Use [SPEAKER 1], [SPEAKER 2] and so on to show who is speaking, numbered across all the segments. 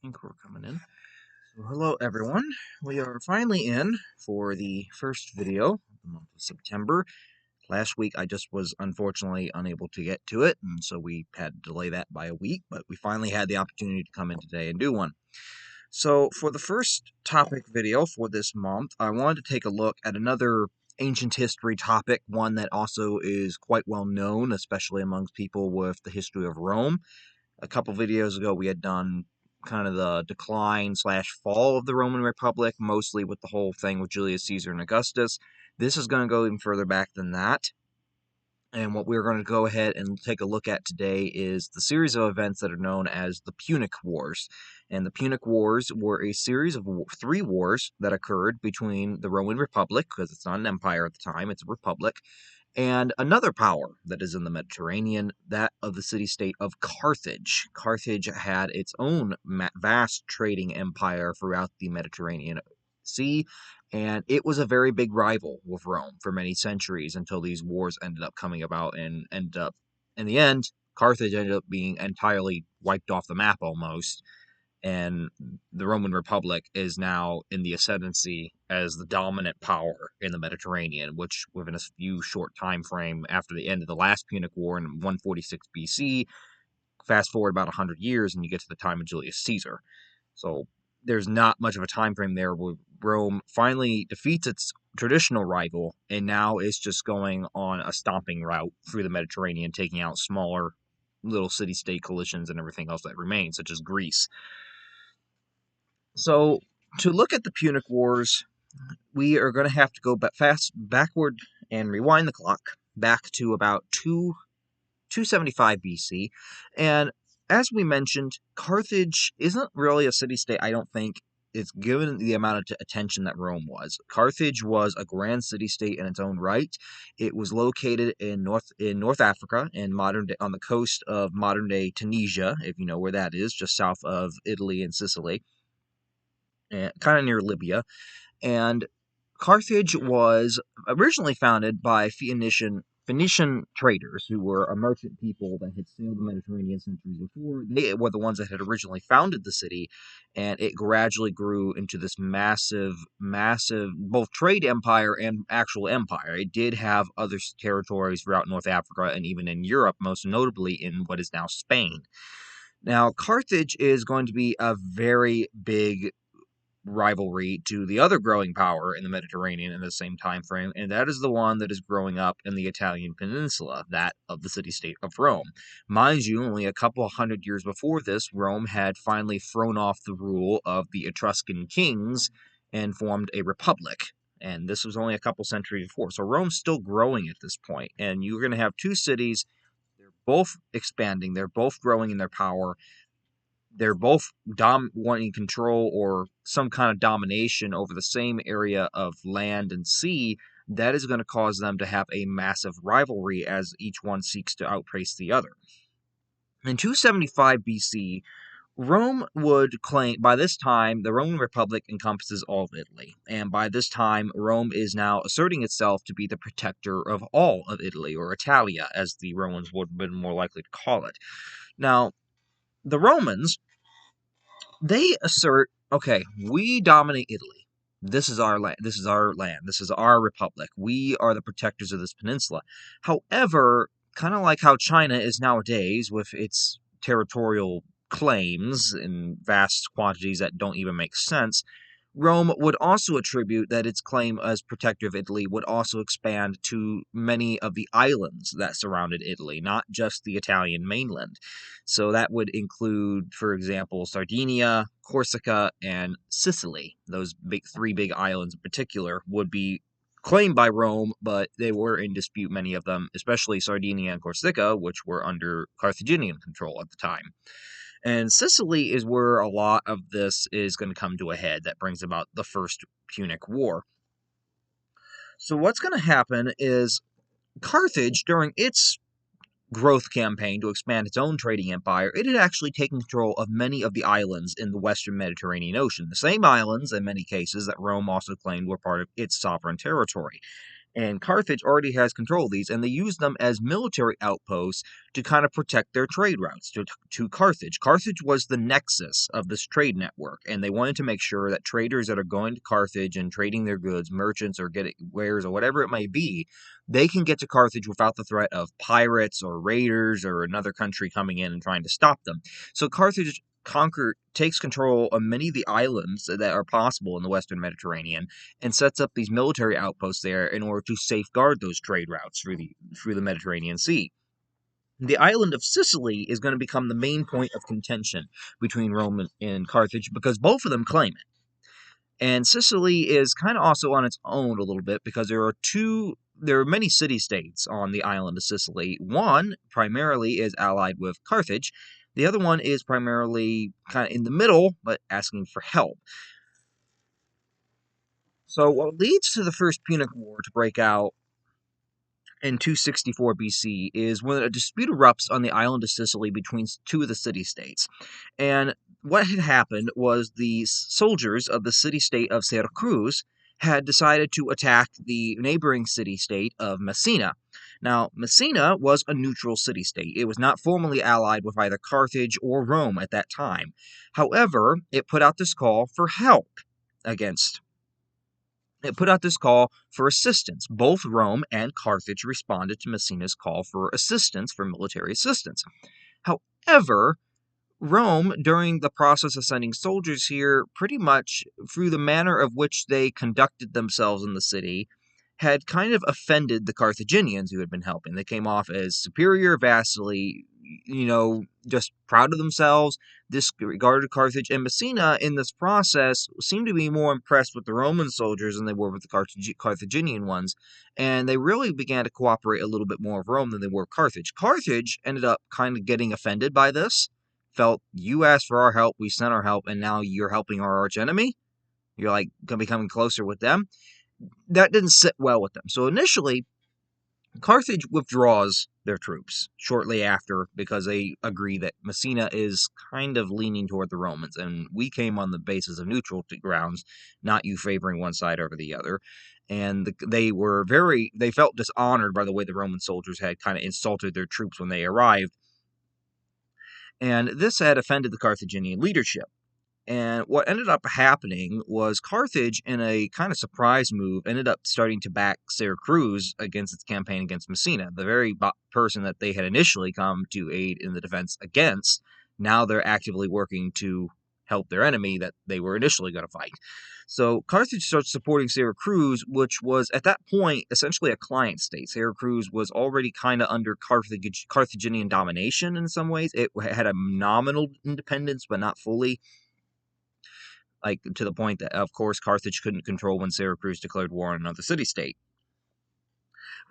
[SPEAKER 1] think we're coming in. So hello everyone. We are finally in for the first video of the month of September. Last week I just was unfortunately unable to get to it, and so we had to delay that by a week, but we finally had the opportunity to come in today and do one. So for the first topic video for this month, I wanted to take a look at another ancient history topic, one that also is quite well known, especially amongst people with the history of Rome. A couple videos ago, we had done kind of the decline/fall of the Roman Republic, mostly with the whole thing with Julius Caesar and Augustus. This is going to go even further back than that. And what we're going to go ahead and take a look at today is the series of events that are known as the Punic Wars. And the Punic Wars were a series of three wars that occurred between the Roman Republic, because it's not an empire at the time, it's a republic, and another power that is in the Mediterranean, that of the city-state of Carthage. Carthage had its own vast trading empire throughout the Mediterranean Sea, and it was a very big rival with Rome for many centuries until these wars ended up coming about and ended up, in the end, Carthage ended up being entirely wiped off the map almost, and the Roman Republic is now in the ascendancy as the dominant power in the Mediterranean, which within a few short time frame after the end of the last Punic War in 146 BC, fast forward about 100 years and you get to the time of Julius Caesar. So there's not much of a time frame there where Rome finally defeats its traditional rival and now is just going on a stomping route through the Mediterranean, taking out smaller little city-state coalitions and everything else that remains, such as Greece. So, to look at the Punic Wars, we are going to have to go backward and rewind the clock back to about 275 BC. And as we mentioned, Carthage isn't really a city-state, I don't think, it's given the amount of attention that Rome was. Carthage was a grand city-state in its own right. It was located in North Africa, in modern day, on the coast of modern-day Tunisia, if you know where that is, just south of Italy and Sicily, kind of near Libya. And Carthage was originally founded by Phoenician traders who were a merchant people that had sailed the Mediterranean centuries before. They were the ones that had originally founded the city, and it gradually grew into this massive both trade empire and actual empire. It did have other territories throughout North Africa and even in Europe, most notably in what is now Spain. Now, Carthage is going to be a very big rivalry to the other growing power in the Mediterranean in the same time frame, and that is the one that is growing up in the Italian peninsula, that of the city-state of Rome. Mind you, only a couple hundred years before this, Rome had finally thrown off the rule of the Etruscan kings and formed a republic. And this was only a couple centuries before. So Rome's still growing at this point, and you're going to have two cities. They're both expanding. They're both growing in their power. They're both wanting control or some kind of domination over the same area of land and sea. That is going to cause them to have a massive rivalry as each one seeks to outpace the other. In 275 BC, Rome would claim, by this time, the Roman Republic encompasses all of Italy, and by this time, Rome is now asserting itself to be the protector of all of Italy, or Italia, as the Romans would have been more likely to call it. Now, the Romans, they assert, okay, we dominate Italy. This is our land. This is our land. This is our republic. We are the protectors of this peninsula. However, kind of like how China is nowadays with its territorial claims in vast quantities that don't even make sense, Rome would also attribute that its claim as protector of Italy would also expand to many of the islands that surrounded Italy, not just the Italian mainland. So that would include, for example, Sardinia, Corsica, and Sicily. Those three big islands in particular would be claimed by Rome, but they were in dispute, many of them, especially Sardinia and Corsica, which were under Carthaginian control at the time. And Sicily is where a lot of this is going to come to a head. That brings about the First Punic War. So what's going to happen is Carthage, during its growth campaign to expand its own trading empire, it had actually taken control of many of the islands in the western Mediterranean Ocean. The same islands, in many cases, that Rome also claimed were part of its sovereign territory. And Carthage already has control of these, and they use them as military outposts to kind of protect their trade routes to Carthage. Carthage was the nexus of this trade network, and they wanted to make sure that traders that are going to Carthage and trading their goods, merchants or getting wares or whatever it may be, they can get to Carthage without the threat of pirates or raiders or another country coming in and trying to stop them. So Carthage takes control of many of the islands that are possible in the Western Mediterranean and sets up these military outposts there in order to safeguard those trade routes through the Mediterranean Sea. The island of Sicily is going to become the main point of contention between Rome and Carthage because both of them claim it. And Sicily is kind of also on its own a little bit because there are many city-states on the island of Sicily. One primarily is allied with Carthage. The other one is primarily kind of in the middle, but asking for help. So what leads to the First Punic War to break out in 264 BC is when a dispute erupts on the island of Sicily between two of the city-states. And what had happened was the soldiers of the city-state of Syracuse had decided to attack the neighboring city-state of Messina. Now, Messina was a neutral city-state. It was not formally allied with either Carthage or Rome at that time. However, it put out this call for help against It put out this call for assistance. Both Rome and Carthage responded to Messina's call for assistance, for military assistance. However, Rome, during the process of sending soldiers here, pretty much through the manner of which they conducted themselves in the city, had kind of offended the Carthaginians who had been helping. They came off as superior, vastly, just proud of themselves, disregarded Carthage. And Messina, in this process, seemed to be more impressed with the Roman soldiers than they were with the Carthaginian ones. And they really began to cooperate a little bit more with Rome than they were with Carthage. Carthage ended up kind of getting offended by this. Felt, you asked for our help, we sent our help, and now you're helping our arch enemy? You're like going to be coming closer with them? That didn't sit well with them. So initially, Carthage withdraws their troops shortly after because they agree that Messina is kind of leaning toward the Romans, and we came on the basis of neutral grounds, not you favoring one side over the other. And they felt dishonored by the way the Roman soldiers had kind of insulted their troops when they arrived. And this had offended the Carthaginian leadership. And what ended up happening was Carthage, in a kind of surprise move, ended up starting to back Syracuse against its campaign against Messina, the very person that they had initially come to aid in the defense against. Now they're actively working to help their enemy that they were initially going to fight. So Carthage starts supporting Syracuse, which was at that point essentially a client state. Syracuse was already kind of under Carthaginian domination in some ways. It had a nominal independence, but not fully. Like, to the point that, of course, Carthage couldn't control when Syracuse declared war on another city-state.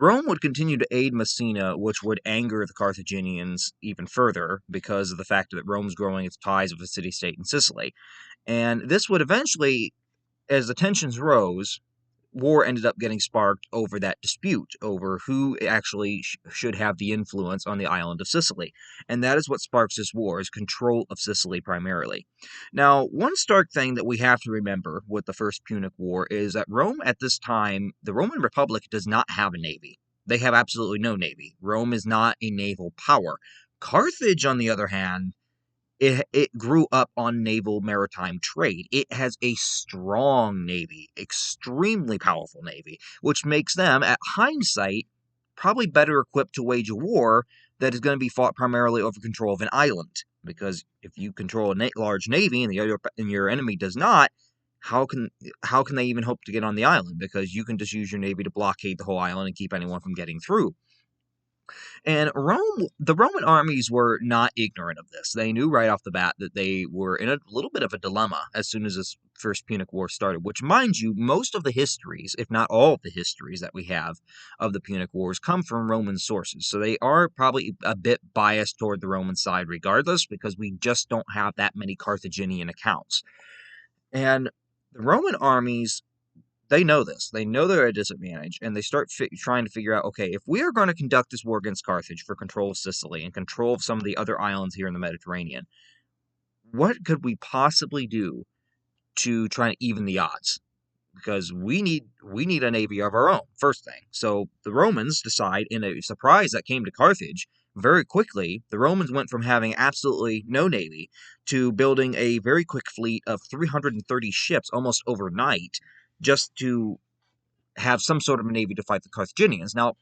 [SPEAKER 1] Rome would continue to aid Messina, which would anger the Carthaginians even further because of the fact that Rome's growing its ties with the city-state in Sicily. And this would eventually, as the tensions rose, war ended up getting sparked over that dispute, over who actually should have the influence on the island of Sicily. And that is what sparks this war, is control of Sicily primarily. Now, one stark thing that we have to remember with the First Punic War is that Rome at this time, the Roman Republic does not have a navy. They have absolutely no navy. Rome is not a naval power. Carthage, on the other hand, it grew up on naval maritime trade. It has a strong navy, extremely powerful navy, which makes them, at hindsight, probably better equipped to wage a war that is going to be fought primarily over control of an island. Because if you control a large navy and your enemy does not, how can they even hope to get on the island? Because you can just use your navy to blockade the whole island and keep anyone from getting through. And the Roman armies were not ignorant of this. They knew right off the bat that they were in a little bit of a dilemma as soon as this First Punic War started, which, mind you, most of the histories, if not all of the histories that we have of the Punic Wars, come from Roman sources. So they are probably a bit biased toward the Roman side regardless, because we just don't have that many Carthaginian accounts. And the Roman armies, they know this. They know they're at a disadvantage, and they start trying to figure out, okay, if we are going to conduct this war against Carthage for control of Sicily and control of some of the other islands here in the Mediterranean, what could we possibly do to try to even the odds? because we need a navy of our own, first thing. So the Romans decide, in a surprise that came to Carthage very quickly, the Romans went from having absolutely no navy to building a very quick fleet of 330 ships almost overnight, just to have some sort of a navy to fight the Carthaginians. Now,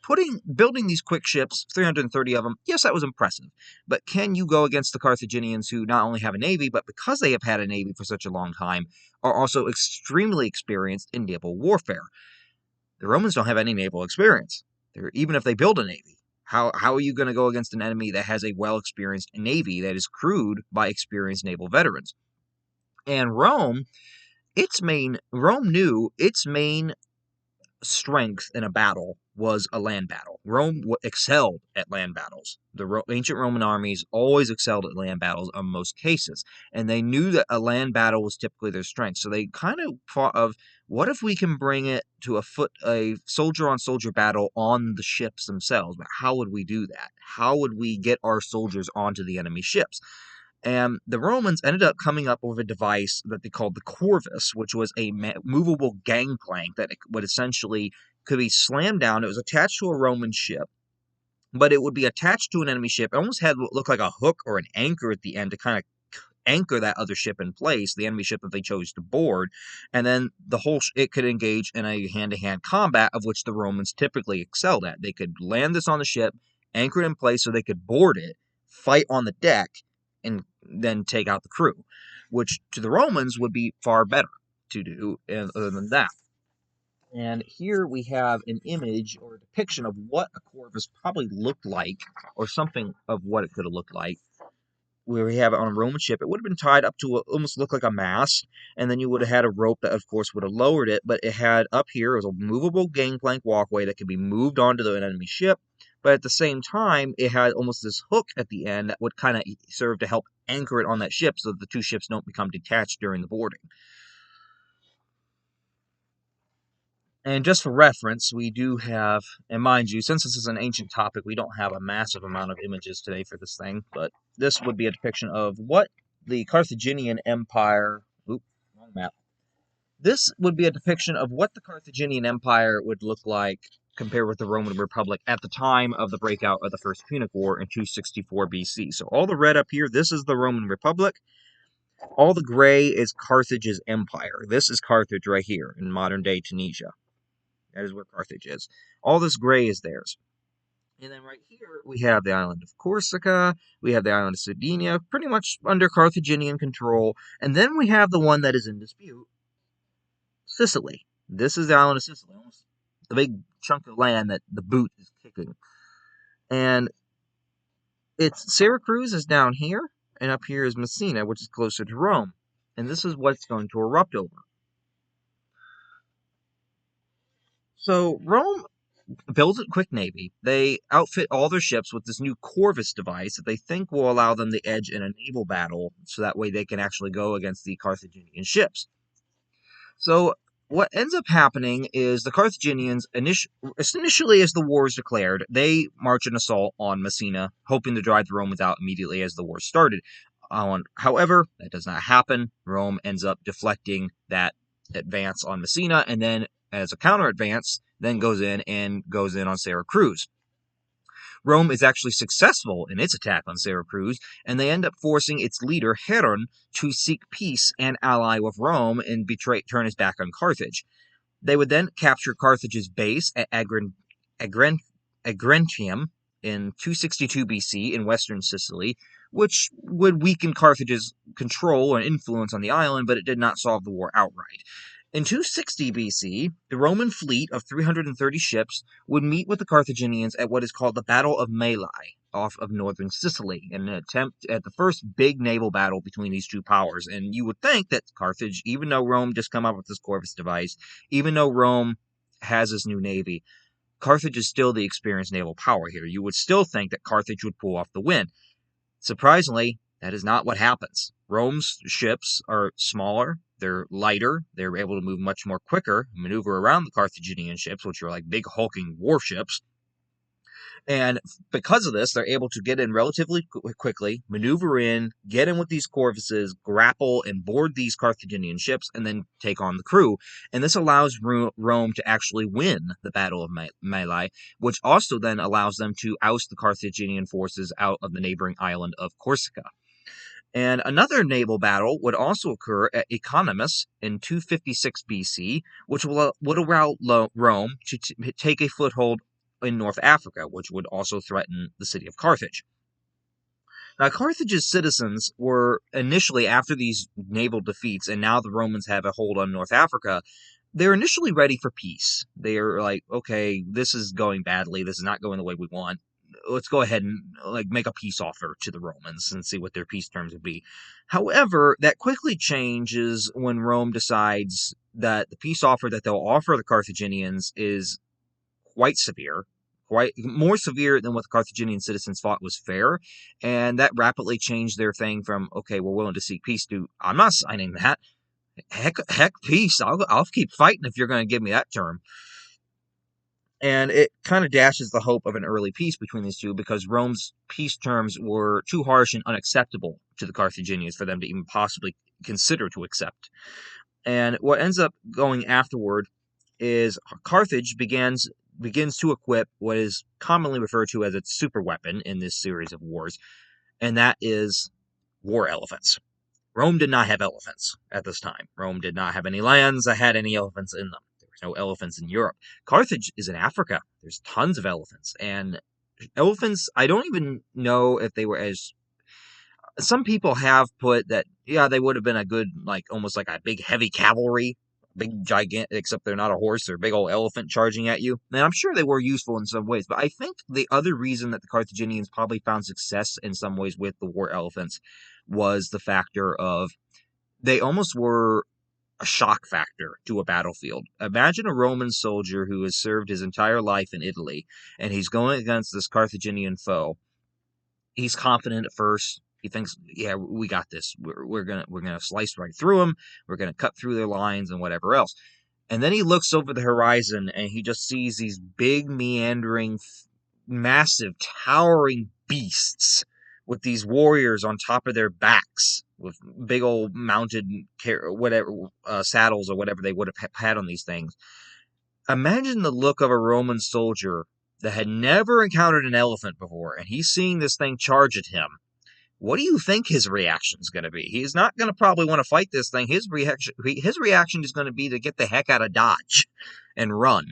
[SPEAKER 1] building these quick ships, 330 of them, yes, that was impressive. But can you go against the Carthaginians, who not only have a navy, but because they have had a navy for such a long time, are also extremely experienced in naval warfare? The Romans don't have any naval experience. Even if they build a navy, how are you going to go against an enemy that has a well-experienced navy that is crewed by experienced naval veterans? And Rome knew its main strength in a battle was a land battle. Rome excelled at land battles. The ancient Roman armies always excelled at land battles in most cases, and they knew that a land battle was typically their strength. So they kind of thought of, what if we can bring it to a soldier-on-soldier battle on the ships themselves? But how would we do that? How would we get our soldiers onto the enemy ships? And the Romans ended up coming up with a device that they called the corvus, which was a movable gangplank that would essentially could be slammed down. It was attached to a Roman ship, but it would be attached to an enemy ship. It almost had what looked like a hook or an anchor at the end to kind of anchor that other ship in place, the enemy ship if they chose to board, and then it could engage in a hand-to-hand combat, of which the Romans typically excelled at. They could land this on the ship, anchor it in place so they could board it, fight on the deck, and then take out the crew, which to the Romans would be far better to do other than that. And here we have an image or a depiction of what a corvus probably looked like, or something of what it could have looked like. Where we have it on a Roman ship, it would have been tied up to almost look like a mast, and then you would have had a rope that, of course, would have lowered it, but it had up here, it was a movable gangplank walkway that could be moved onto the enemy ship, but at the same time, it had almost this hook at the end that would kind of serve to help anchor it on that ship so that the two ships don't become detached during the boarding. And just for reference, we do have, and mind you, since this is an ancient topic, we don't have a massive amount of images today for this thing, but this would be a depiction of what the Carthaginian Empire, wrong map. This would be a depiction of what the Carthaginian Empire would look like compared with the Roman Republic at the time of the breakout of the First Punic War in 264 BC. So all the red up here, this is the Roman Republic. All the gray is Carthage's empire. This is Carthage right here in modern-day Tunisia. That is where Carthage is. All this gray is theirs. And then right here, we have the island of Corsica. We have the island of Sardinia, pretty much under Carthaginian control. And then we have the one that is in dispute, Sicily. This is the island of Sicily, almost the big chunk of land that the boot is kicking. And Syracuse is down here, and up here is Messina, which is closer to Rome. And this is what it's going to erupt over. So Rome builds a quick navy. They outfit all their ships with this new corvus device that they think will allow them the edge in a naval battle, so that way they can actually go against the Carthaginian ships. So what ends up happening is the Carthaginians, initially as the war is declared, they march an assault on Messina, hoping to drive the Romans out immediately as the war started. However, that does not happen. Rome ends up deflecting that advance on Messina, and then as a counter advance, then goes in on Syracuse. Rome is actually successful in its attack on Syracuse, and they end up forcing its leader, Heron, to seek peace and ally with Rome and turn his back on Carthage. They would then capture Carthage's base at Agrentium in 262 BC in western Sicily, which would weaken Carthage's control and influence on the island, but it did not solve the war outright. In 260 BC, the Roman fleet of 330 ships would meet with the Carthaginians at what is called the Battle of Mylae, off of northern Sicily, in an attempt at the first big naval battle between these two powers. And you would think that Carthage, even though Rome just come up with this corvus device, even though Rome has this new navy, Carthage is still the experienced naval power here. You would still think that Carthage would pull off the win. Surprisingly, that is not what happens. Rome's ships are smaller, they're lighter, they're able to move much more quicker, maneuver around the Carthaginian ships, which are like big hulking warships. And because of this, they're able to get in relatively quickly, maneuver in, get in with these corvuses, grapple and board these Carthaginian ships, and then take on the crew. And this allows Rome to actually win the Battle of Mylae, which also then allows them to oust the Carthaginian forces out of the neighboring island of Corsica. And another naval battle would also occur at Economus in 256 BC, which would allow Rome to take a foothold in North Africa, which would also threaten the city of Carthage. Now, Carthage's citizens were initially, after these naval defeats, and now the Romans have a hold on North Africa, they're initially ready for peace. They're like, okay, this is going badly. This is not going the way we want. Let's go ahead and make a peace offer to the Romans and see what their peace terms would be. However, that quickly changes when Rome decides that the peace offer that they'll offer the Carthaginians is quite severe, quite more severe than what the Carthaginian citizens thought was fair, and that rapidly changed their thing from, okay, we're willing to seek peace, to, I'm not signing that. Heck, peace. I'll keep fighting if you're going to give me that term. And it kind of dashes the hope of an early peace between these two, because Rome's peace terms were too harsh and unacceptable to the Carthaginians for them to even possibly consider to accept. And what ends up going afterward is Carthage begins to equip what is commonly referred to as its super weapon in this series of wars, and that is war elephants. Rome did not have elephants at this time. Rome did not have any lands that had any elephants in them. There was no elephants in Europe. Carthage is in Africa. There's tons of elephants. And elephants, I don't even know if they were as... Some people have put that, yeah, they would have been a good, almost like a big heavy cavalry, big gigantic, except they're not a horse, they're a big old elephant charging at you. And I'm sure they were useful in some ways, but I think the other reason that the Carthaginians probably found success in some ways with the war elephants was the factor of they almost were a shock factor to a battlefield. Imagine a Roman soldier who has served his entire life in Italy, and he's going against this Carthaginian foe. He's confident at first. He thinks, yeah, we got this. We're gonna slice right through them. We're gonna cut through their lines and whatever else. And then he looks over the horizon and he just sees these big, meandering, massive, towering beasts with these warriors on top of their backs with big old mounted saddles or whatever they would have had on these things. Imagine the look of a Roman soldier that had never encountered an elephant before, and he's seeing this thing charge at him. What do you think his reaction is going to be? He's not going to probably want to fight this thing. His reaction is going to be to get the heck out of Dodge and run.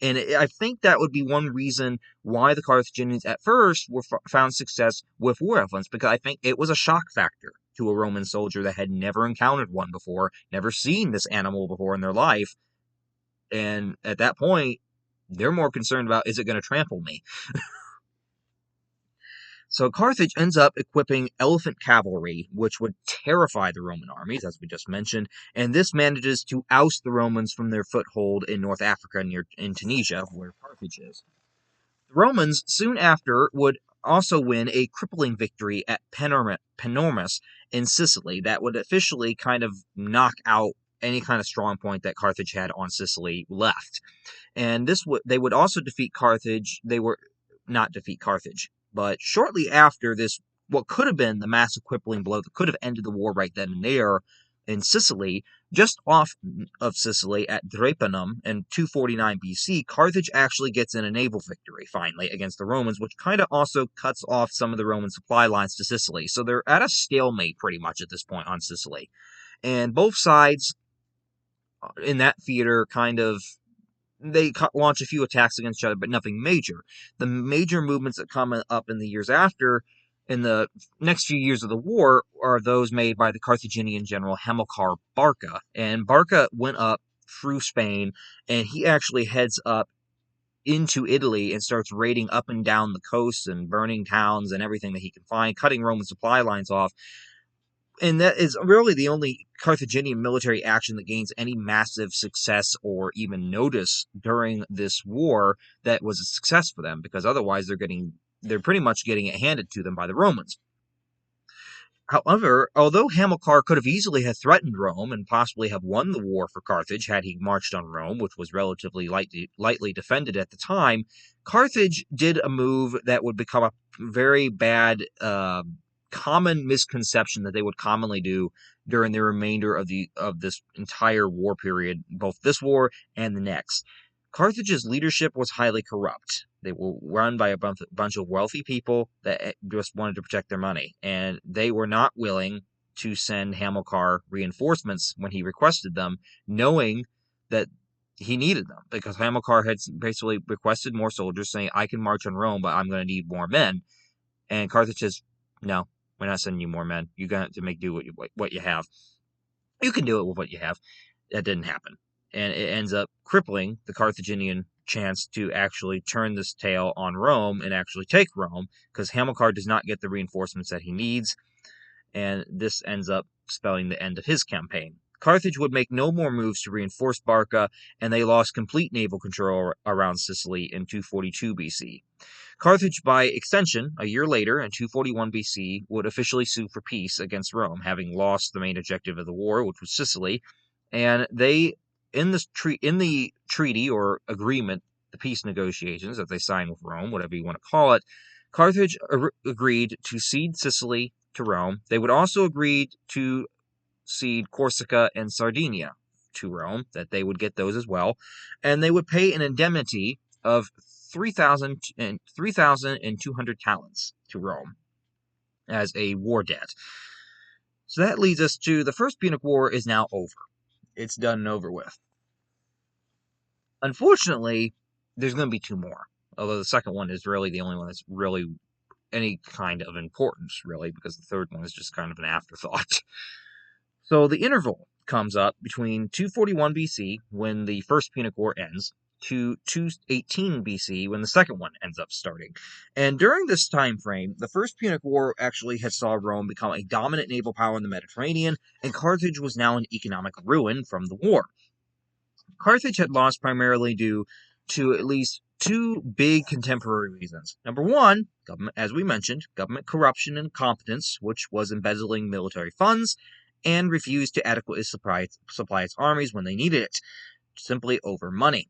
[SPEAKER 1] And I think that would be one reason why the Carthaginians at first found success with war elephants, because I think it was a shock factor to a Roman soldier that had never encountered one before, never seen this animal before in their life. And at that point, they're more concerned about, is it going to trample me? So Carthage ends up equipping elephant cavalry, which would terrify the Roman armies, as we just mentioned, and this manages to oust the Romans from their foothold in North Africa in Tunisia, where Carthage is. The Romans, soon after, would also win a crippling victory at Panormus in Sicily that would officially kind of knock out any kind of strong point that Carthage had on Sicily left. And they would also defeat Carthage. They were not defeat Carthage. But shortly after this, what could have been the massive crippling blow that could have ended the war right then and there in Sicily, just off of Sicily at Drepanum in 249 BC, Carthage actually gets in a naval victory, finally, against the Romans, which kind of also cuts off some of the Roman supply lines to Sicily. So they're at a stalemate pretty much at this point on Sicily. And both sides in that theater they launch a few attacks against each other, but nothing major. The major movements that come up in the years after, in the next few years of the war, are those made by the Carthaginian general Hannibal Barca. And Barca went up through Spain, and he actually heads up into Italy and starts raiding up and down the coast and burning towns and everything that he can find, cutting Roman supply lines off. And that is really the only Carthaginian military action that gains any massive success or even notice during this war that was a success for them, because otherwise they're pretty much getting it handed to them by the Romans. However, although Hamilcar could have easily have threatened Rome and possibly have won the war for Carthage had he marched on Rome, which was relatively lightly defended at the time, Carthage did a move that would become a very bad, common misconception that they would commonly do during the remainder of this entire war period, both this war and the next. Carthage's leadership was highly corrupt. They were run by a bunch of wealthy people that just wanted to protect their money, and they were not willing to send Hamilcar reinforcements when he requested them, knowing that he needed them, because Hamilcar had basically requested more soldiers, saying, I can march on Rome, but I'm going to need more men. And Carthage says, no, we're not sending you more men. You got to make do what you have. You can do it with what you have. That didn't happen. And it ends up crippling the Carthaginian chance to actually turn this tail on Rome and actually take Rome, because Hamilcar does not get the reinforcements that he needs, and this ends up spelling the end of his campaign. Carthage would make no more moves to reinforce Barca, and they lost complete naval control around Sicily in 242 BC. Carthage, by extension, a year later, in 241 BC, would officially sue for peace against Rome, having lost the main objective of the war, which was Sicily, and they in the treaty or agreement, the peace negotiations that they signed with Rome, whatever you want to call it, Carthage agreed to cede Sicily to Rome. They would also agree to cede Corsica and Sardinia to Rome, that they would get those as well, and they would pay an indemnity of 3,200 talents to Rome as a war debt. So that leads us to the First Punic War is now over. It's done and over with. Unfortunately, there's going to be two more, although the second one is really the only one that's really any kind of importance, really, because the third one is just kind of an afterthought. So the interval comes up between 241 BC, when the First Punic War ends, to 218 BC, when the second one ends up starting. And during this time frame, the First Punic War actually had saw Rome become a dominant naval power in the Mediterranean, and Carthage was now in economic ruin from the war. Carthage had lost primarily due to at least two big contemporary reasons. Number one, government, as we mentioned, government corruption and incompetence, which was embezzling military funds, and refused to adequately supply its armies when they needed it, simply over money.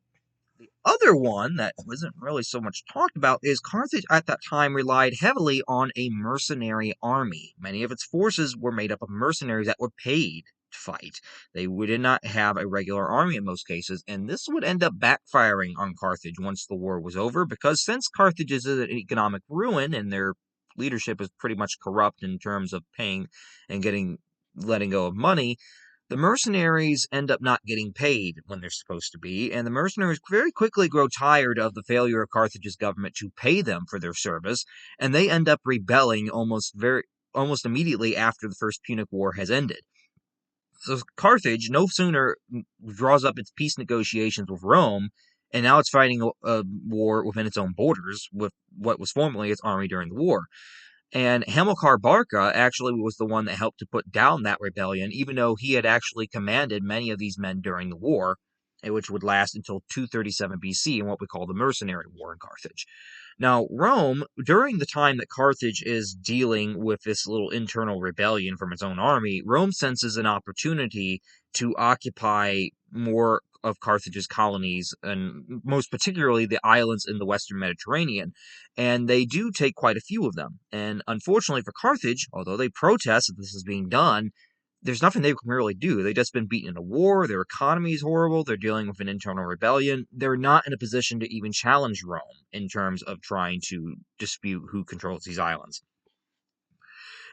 [SPEAKER 1] The other one that wasn't really so much talked about is Carthage at that time relied heavily on a mercenary army. Many of its forces were made up of mercenaries that were paid to fight. They did not have a regular army in most cases, and this would end up backfiring on Carthage once the war was over, because since Carthage is an economic ruin and their leadership is pretty much corrupt in terms of paying and letting go of money, the mercenaries end up not getting paid when they're supposed to be, and the mercenaries very quickly grow tired of the failure of Carthage's government to pay them for their service, and they end up rebelling almost immediately after the First Punic War has ended. So Carthage no sooner draws up its peace negotiations with Rome, and now it's fighting a war within its own borders with what was formerly its army during the war. And Hamilcar Barca actually was the one that helped to put down that rebellion, even though he had actually commanded many of these men during the war, which would last until 237 BC in what we call the Mercenary War in Carthage. Now, Rome, during the time that Carthage is dealing with this little internal rebellion from its own army, Rome senses an opportunity to occupy more of Carthage's colonies, and most particularly the islands in the Western Mediterranean, and they do take quite a few of them. And unfortunately for Carthage, although they protest that this is being done, there's nothing they can really do. They've just been beaten in a war, their economy is horrible, they're dealing with an internal rebellion. They're not in a position to even challenge Rome in terms of trying to dispute who controls these islands.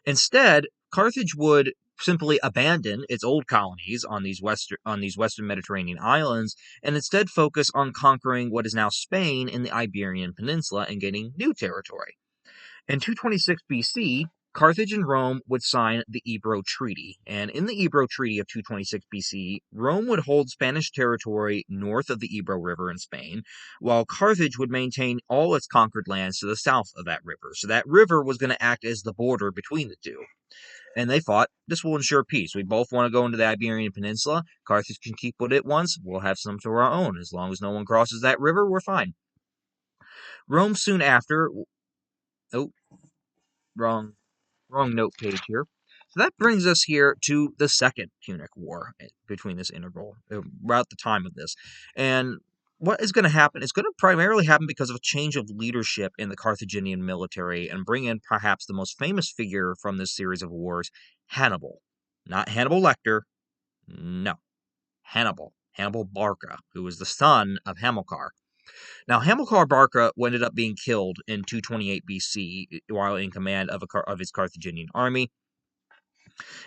[SPEAKER 1] Instead, Carthage would simply abandon its old colonies on these western Mediterranean islands, and instead focus on conquering what is now Spain in the Iberian Peninsula and gaining new territory. In 226 BC, Carthage and Rome would sign the Ebro Treaty, and in the Ebro Treaty of 226 BC, Rome would hold Spanish territory north of the Ebro River in Spain, while Carthage would maintain all its conquered lands to the south of that river. So that river was going to act as the border between the two. And they thought, this will ensure peace. We both want to go into the Iberian Peninsula. Carthage can keep what it wants. We'll have some to our own. As long as no one crosses that river, we're fine. Rome soon after... Oh, wrong note page here. So that brings us here to the Second Punic War between this interval, about the time of this. And what is going to happen? It's going to primarily happen because of a change of leadership in the Carthaginian military and bring in perhaps the most famous figure from this series of wars, Hannibal. Not Hannibal Lecter, no, Hannibal Barca, who was the son of Hamilcar. Now, Hamilcar Barca ended up being killed in 228 BC while in command of his Carthaginian army.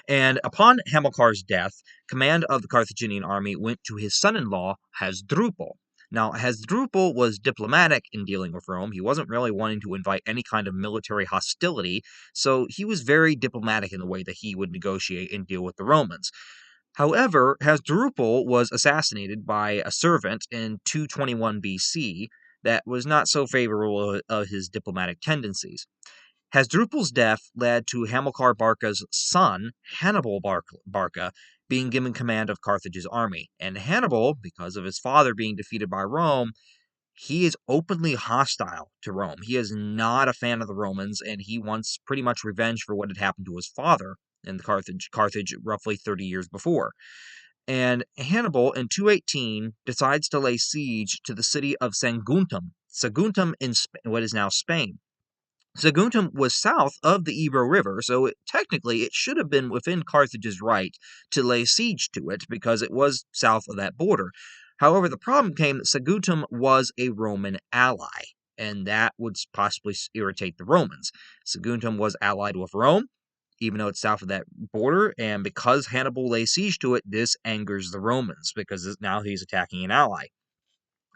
[SPEAKER 1] And upon Hamilcar's death, command of the Carthaginian army went to his son-in-law, Hasdrubal. Now, Hasdrubal was diplomatic in dealing with Rome. He wasn't really wanting to invite any kind of military hostility, so he was very diplomatic in the way that he would negotiate and deal with the Romans. However, Hasdrubal was assassinated by a servant in 221 BC that was not so favorable of his diplomatic tendencies. Hasdrubal's death led to Hamilcar Barca's son, Hannibal Barca, being given command of Carthage's army. And Hannibal, because of his father being defeated by Rome, he is openly hostile to Rome. He is not a fan of the Romans, and he wants pretty much revenge for what had happened to his father in Carthage roughly 30 years before. And Hannibal, in 218, decides to lay siege to the city of Saguntum in what is now Spain. Saguntum was south of the Ebro River, so technically it should have been within Carthage's right to lay siege to it because it was south of that border. However, the problem came that Saguntum was a Roman ally, and that would possibly irritate the Romans. Saguntum was allied with Rome, even though it's south of that border, and because Hannibal lay siege to it, this angers the Romans because now he's attacking an ally.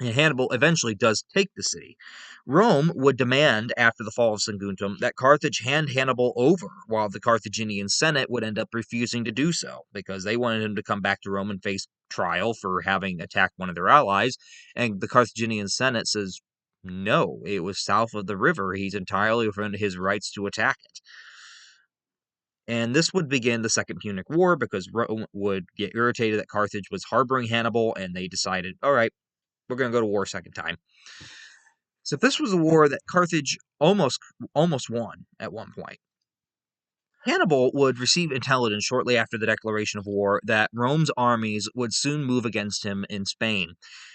[SPEAKER 1] And Hannibal eventually does take the city. Rome would demand, after the fall of Saguntum, that Carthage hand Hannibal over, while the Carthaginian Senate would end up refusing to do so, because they wanted him to come back to Rome and face trial for having attacked one of their allies. And the Carthaginian Senate says, no, it was south of the river. He's entirely within his rights to attack it. And this would begin the Second Punic War because Rome would get irritated that Carthage was harboring Hannibal, and they decided, all right, we're going to go to war a second time. So this was a war that Carthage almost won at one point. Hannibal would receive intelligence shortly after the declaration of war that Rome's armies would soon move against him in Spain.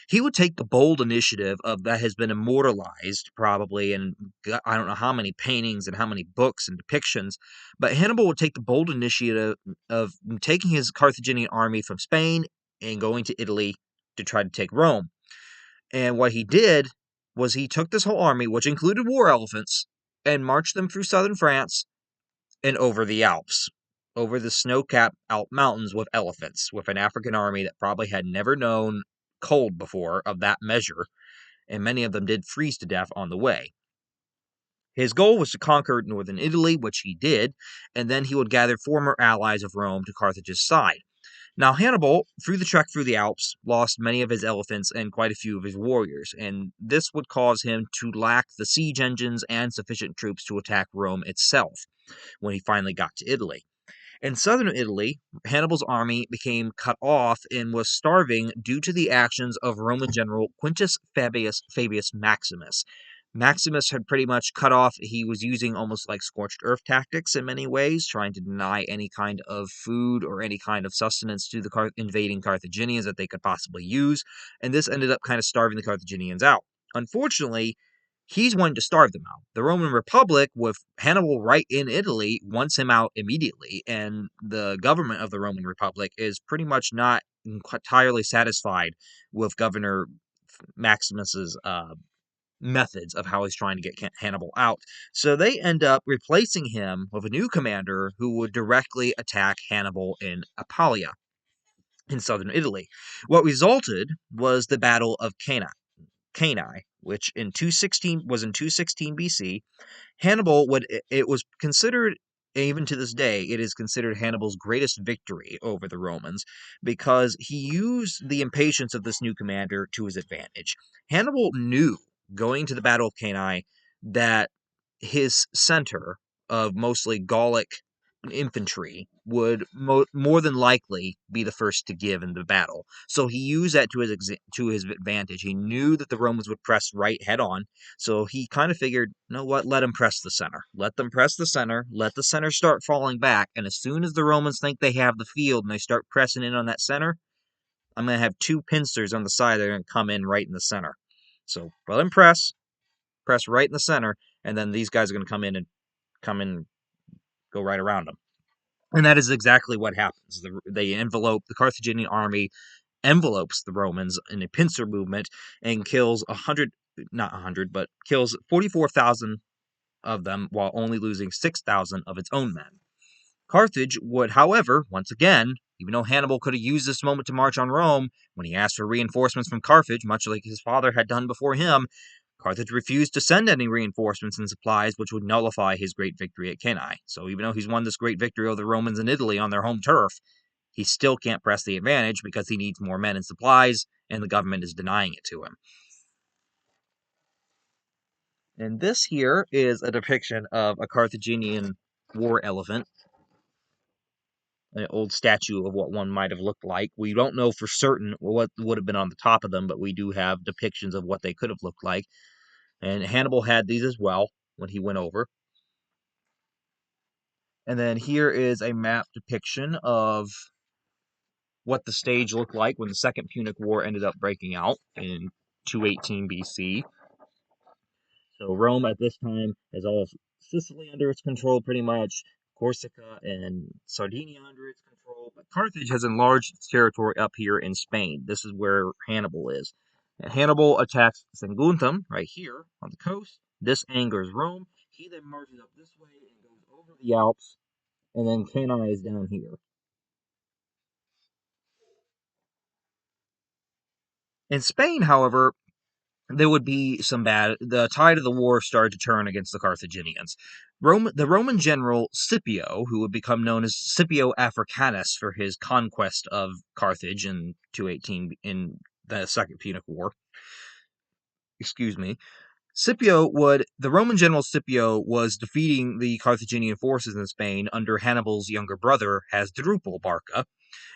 [SPEAKER 1] He would take the bold initiative that has been immortalized probably in I don't know how many paintings and how many books and depictions, but Hannibal would take the bold initiative of taking his Carthaginian army from Spain and going to Italy to try to take Rome. And what he did was he took this whole army, which included war elephants, and marched them through southern France and over the Alps, over the snow-capped Alp mountains with elephants, with an African army that probably had never known cold before of that measure, and many of them did freeze to death on the way. His goal was to conquer northern Italy, which he did, and then he would gather former allies of Rome to Carthage's side. Now, Hannibal, through the trek through the Alps, lost many of his elephants and quite a few of his warriors, and this would cause him to lack the siege engines and sufficient troops to attack Rome itself when he finally got to Italy. In southern Italy, Hannibal's army became cut off and was starving due to the actions of Roman general Quintus Fabius Maximus. Maximus had pretty much cut off, he was using almost like scorched earth tactics in many ways, trying to deny any kind of food or any kind of sustenance to the invading Carthaginians that they could possibly use, and this ended up kind of starving the Carthaginians out. Unfortunately, he's wanting to starve them out. The Roman Republic, with Hannibal right in Italy, wants him out immediately, and the government of the Roman Republic is pretty much not entirely satisfied with Governor Maximus's methods of how he's trying to get Hannibal out. So they end up replacing him with a new commander who would directly attack Hannibal in Apulia, in southern Italy. What resulted was the Battle of Cannae, which in 216 was in 216 BC. Hannibal it was considered, even to this day, it is considered Hannibal's greatest victory over the Romans because he used the impatience of this new commander to his advantage. Hannibal knew going to the Battle of Cannae that his center of mostly Gallic infantry would more than likely be the first to give in the battle. So he used that to his advantage. He knew that the Romans would press right head on, so he kind of figured, you know what, let them press the center. Let them press the center, let the center start falling back, and as soon as the Romans think they have the field and they start pressing in on that center, I'm going to have two pincers on the side that are going to come in right in the center. So let them press right in the center, and then these guys are going to come in, go right around them. And that is exactly what happens. The Carthaginian army envelopes the Romans in a pincer movement and kills 100, not 100, but kills 44,000 of them while only losing 6,000 of its own men. Carthage would, however, once again, even though Hannibal could have used this moment to march on Rome, when he asked for reinforcements from Carthage, much like his father had done before him, Carthage refused to send any reinforcements and supplies, which would nullify his great victory at Cannae. So even though he's won this great victory over the Romans in Italy on their home turf, he still can't press the advantage because he needs more men and supplies, and the government is denying it to him. And this here is a depiction of a Carthaginian war elephant, an old statue of what one might have looked like. We don't know for certain what would have been on the top of them, but we do have depictions of what they could have looked like. And Hannibal had these as well when he went over. And then here is a map depiction of what the stage looked like when the Second Punic War ended up breaking out in 218 BC. So Rome at this time has all of Sicily under its control pretty much, Corsica and Sardinia under its control, but Carthage has enlarged its territory up here in Spain. This is where Hannibal is. And Hannibal attacks Saguntum right here on the coast. This angers Rome. He then marches up this way and goes over the Alps, and then Cannae is down here. In Spain, however, there would be some the tide of the war started to turn against the Carthaginians. The Roman general Scipio, who would become known as Scipio Africanus for his conquest of Carthage in 218 in the Second Punic War. Excuse me. The Roman general Scipio was defeating the Carthaginian forces in Spain under Hannibal's younger brother, Hannibal Barca,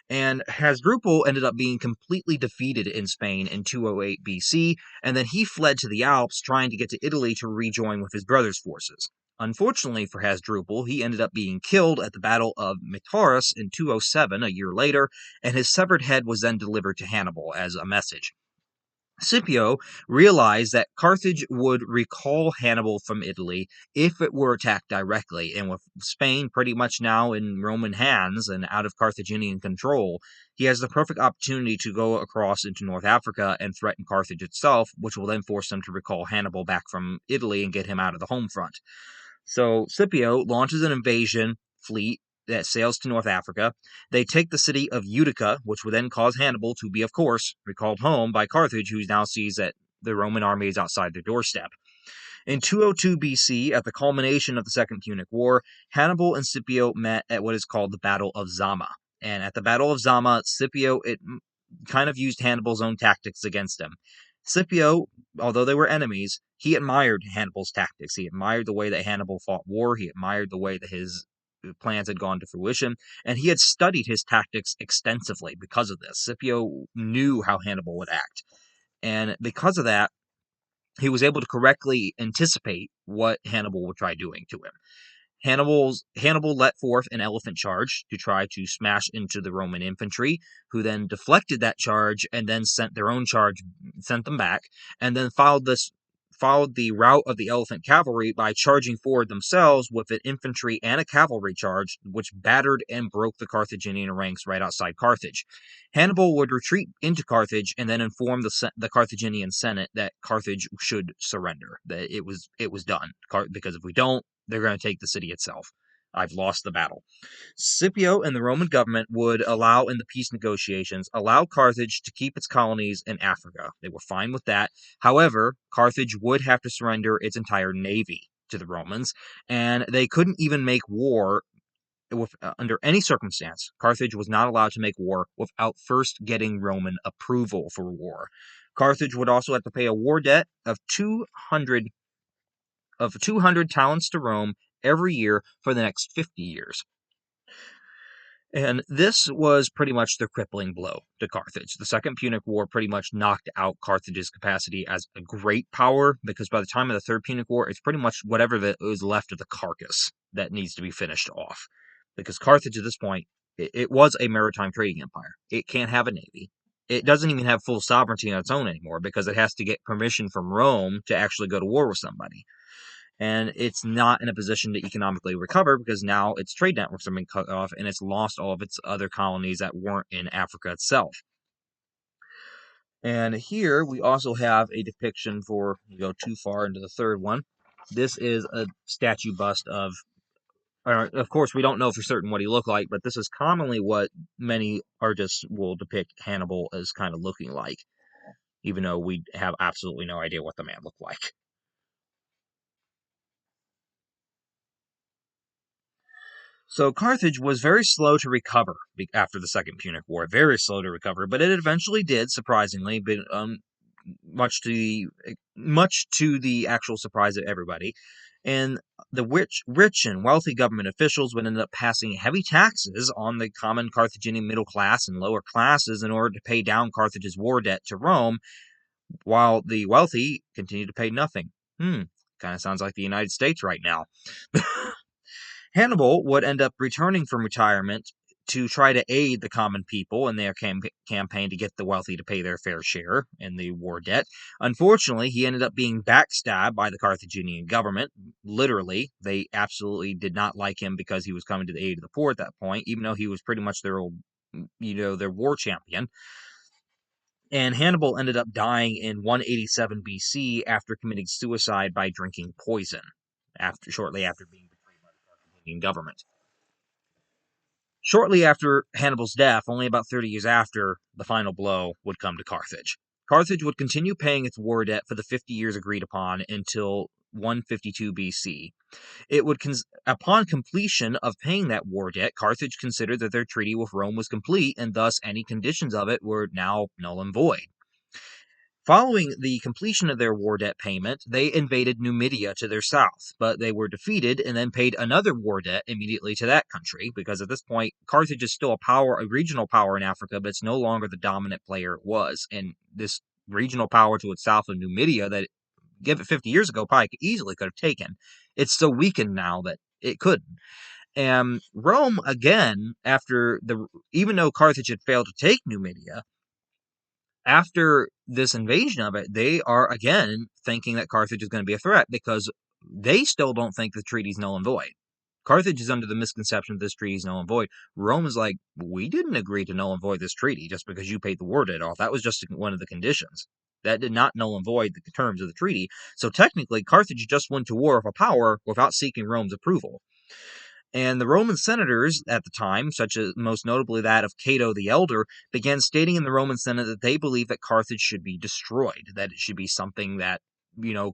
[SPEAKER 1] and Hasdrubal ended up being completely defeated in Spain in 208 BC, and then he fled to the Alps trying to get to Italy to rejoin with his brother's forces. Unfortunately for Hasdrubal, he ended up being killed at the Battle of Metaurus in 207, a year later, and his severed head was then delivered to Hannibal as a message. Scipio realized that Carthage would recall Hannibal from Italy if it were attacked directly, and with Spain pretty much now in Roman hands and out of Carthaginian control, he has the perfect opportunity to go across into North Africa and threaten Carthage itself, which will then force them to recall Hannibal back from Italy and get him out of the home front. So Scipio launches an invasion fleet that sails to North Africa. They take the city of Utica, which would then cause Hannibal to be, of course, recalled home by Carthage, who now sees that the Roman army is outside their doorstep. In 202 BC, at the culmination of the Second Punic War, Hannibal and Scipio met at what is called the Battle of Zama. And at the Battle of Zama, Scipio kind of used Hannibal's own tactics against him. Scipio, although they were enemies, he admired Hannibal's tactics. He admired the way that Hannibal fought war. He admired the way that his plans had gone to fruition, and he had studied his tactics extensively because of this. Scipio knew how Hannibal would act, and because of that, he was able to correctly anticipate what Hannibal would try doing to him. Hannibal let forth an elephant charge to try to smash into the Roman infantry, who then deflected that charge and then sent them back, and then followed the route of the elephant cavalry by charging forward themselves with an infantry and a cavalry charge, which battered and broke the Carthaginian ranks right outside Carthage. Hannibal would retreat into Carthage and then inform the Carthaginian Senate that Carthage should surrender, that it was done, because if we don't, they're going to take the city itself. I've lost the battle. Scipio and the Roman government would allow, in the peace negotiations, allow Carthage to keep its colonies in Africa. They were fine with that. However, Carthage would have to surrender its entire navy to the Romans, and they couldn't even make war under any circumstance. Carthage was not allowed to make war without first getting Roman approval for war. Carthage would also have to pay a war debt of 200 talents to Rome every year for the next 50 years. And this was pretty much the crippling blow to Carthage. The Second Punic War pretty much knocked out Carthage's capacity as a great power, because by the time of the Third Punic War, it's pretty much whatever that is left of the carcass that needs to be finished off. Because Carthage at this point, it was a maritime trading empire. It can't have a navy. It doesn't even have full sovereignty on its own anymore, because it has to get permission from Rome to actually go to war with somebody. And it's not in a position to economically recover because now its trade networks have been cut off and it's lost all of its other colonies that weren't in Africa itself. And here we also have a depiction for, you go too far into the third one. This is a statue bust of course, we don't know for certain what he looked like, but this is commonly what many artists will depict Hannibal as kind of looking like, even though we have absolutely no idea what the man looked like. So Carthage was very slow to recover after the Second Punic War, very slow to recover, but it eventually did, surprisingly, but much to the actual surprise of everybody. And the rich and wealthy government officials would end up passing heavy taxes on the common Carthaginian middle class and lower classes in order to pay down Carthage's war debt to Rome, while the wealthy continued to pay nothing. Kind of sounds like the United States right now. Hannibal would end up returning from retirement to try to aid the common people in their campaign to get the wealthy to pay their fair share in the war debt. Unfortunately, he ended up being backstabbed by the Carthaginian government. Literally, they absolutely did not like him because he was coming to the aid of the poor at that point, even though he was pretty much their old, their war champion. And Hannibal ended up dying in 187 BC after committing suicide by drinking poison, shortly after being betrayed by the Carthaginian government. Shortly after Hannibal's death, only about 30 years after, the final blow would come to Carthage. Carthage would continue paying its war debt for the 50 years agreed upon until 152 BC. Upon completion of paying that war debt, Carthage considered that their treaty with Rome was complete, and thus any conditions of it were now null and void. Following the completion of their war debt payment, they invaded Numidia to their south, but they were defeated and then paid another war debt immediately to that country, because at this point, Carthage is still a regional power in Africa, but it's no longer the dominant player it was. And this regional power to its south of Numidia that, give it 50 years ago, probably easily could have taken. It's so weakened now that it couldn't. And Rome, again, even though Carthage had failed to take Numidia, after this invasion of it, they are again thinking that Carthage is going to be a threat because they still don't think the treaty's null and void. Carthage is under the misconception that this treaty is null and void. Rome is like, we didn't agree to null and void this treaty just because you paid the war debt off. That was just one of the conditions. That did not null and void the terms of the treaty. So technically, Carthage just went to war with a power without seeking Rome's approval. And the Roman senators at the time, such as most notably that of Cato the Elder, began stating in the Roman Senate that they believed that Carthage should be destroyed, that it should be something that,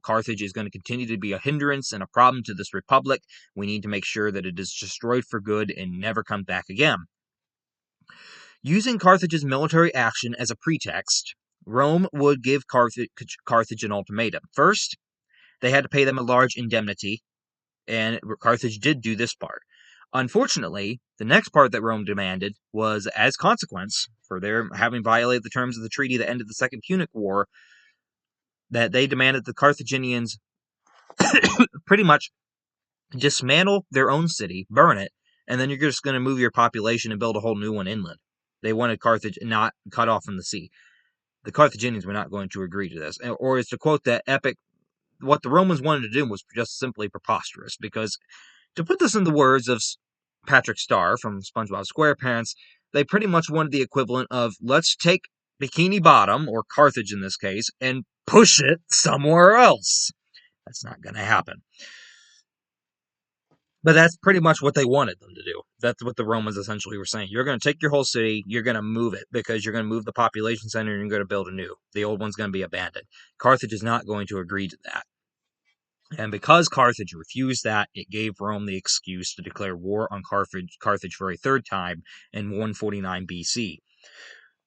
[SPEAKER 1] Carthage is going to continue to be a hindrance and a problem to this republic. We need to make sure that it is destroyed for good and never comes back again. Using Carthage's military action as a pretext, Rome would give Carthage an ultimatum. First, they had to pay them a large indemnity, and Carthage did do this part. Unfortunately, the next part that Rome demanded was, as consequence for their having violated the terms of the treaty that ended the Second Punic War, that they demanded the Carthaginians pretty much dismantle their own city, burn it, and then you're just going to move your population and build a whole new one inland. They wanted Carthage not cut off from the sea. The Carthaginians were not going to agree to this. Or, as to quote that epic, what the Romans wanted to do was just simply preposterous, because to put this in the words of Patrick Star from SpongeBob SquarePants, they pretty much wanted the equivalent of, let's take Bikini Bottom, or Carthage in this case, and push it somewhere else. That's not going to happen. But that's pretty much what they wanted them to do. That's what the Romans essentially were saying. You're going to take your whole city, you're going to move it, because you're going to move the population center and you're going to build a new. The old one's going to be abandoned. Carthage is not going to agree to that. And because Carthage refused that, it gave Rome the excuse to declare war on Carthage for a third time in 149 BC.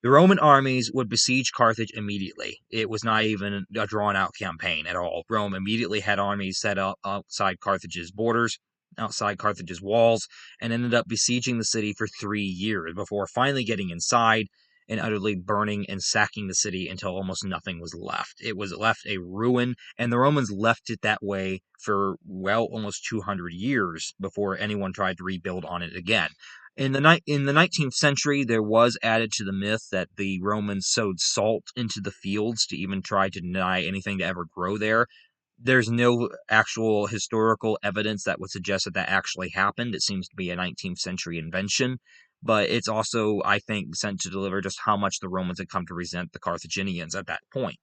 [SPEAKER 1] The Roman armies would besiege Carthage immediately. It was not even a drawn-out campaign at all. Rome immediately had armies set up outside Carthage's borders. outside Carthage's walls and ended up besieging the city for 3 years before finally getting inside and utterly burning and sacking the city until almost nothing was left. It was left a ruin, and the Romans left it that way for, well, almost 200 years before anyone tried to rebuild on it again. In the 19th century, there was added to the myth that the Romans sowed salt into the fields to even try to deny anything to ever grow there. There's no actual historical evidence that would suggest that that actually happened. It seems to be a 19th century invention, but it's also, I think, sent to deliver just how much the Romans had come to resent the Carthaginians at that point.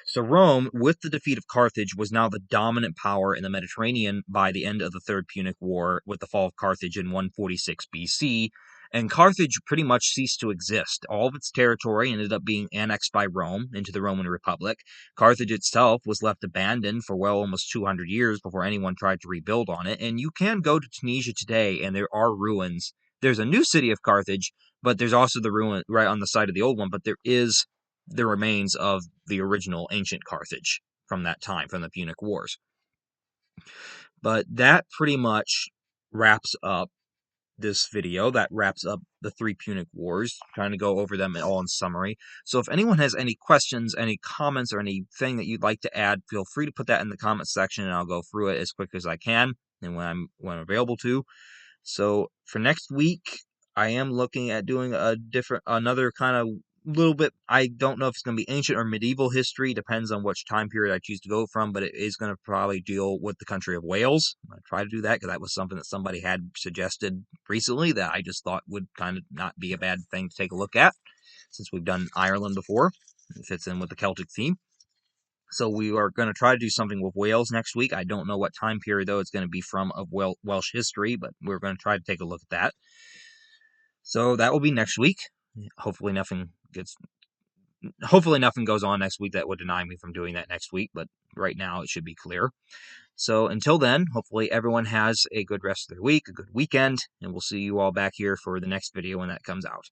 [SPEAKER 1] So Rome, with the defeat of Carthage, was now the dominant power in the Mediterranean by the end of the Third Punic War with the fall of Carthage in 146 BC, and Carthage pretty much ceased to exist. All of its territory ended up being annexed by Rome into the Roman Republic. Carthage itself was left abandoned for, well, almost 200 years before anyone tried to rebuild on it, and you can go to Tunisia today, and there are ruins. There's a new city of Carthage, but there's also the ruin right on the site of the old one, but there is the remains of the original ancient Carthage from that time, from the Punic Wars. But that pretty much wraps up this video. That wraps up the 3 Punic Wars, trying to go over them all in summary. So if anyone has any questions, any comments, or anything that you'd like to add, feel free to put that in the comment section, and I'll go through it as quick as I can and when I'm available to. So for next week, I am looking at doing another kind of little bit. I don't know if it's going to be ancient or medieval history, depends on which time period I choose to go from, but it is going to probably deal with the country of Wales. I try to do that because that was something that somebody had suggested recently that I just thought would kind of not be a bad thing to take a look at, since we've done Ireland before. It fits in with the Celtic theme. So we are going to try to do something with Wales next week. I don't know what time period, though, it's going to be from of Welsh history, but we're going to try to take a look at that. So that will be next week. Hopefully nothing goes on next week that would deny me from doing that next week, but right now it should be clear. So until then, hopefully everyone has a good rest of their week, a good weekend, and we'll see you all back here for the next video when that comes out.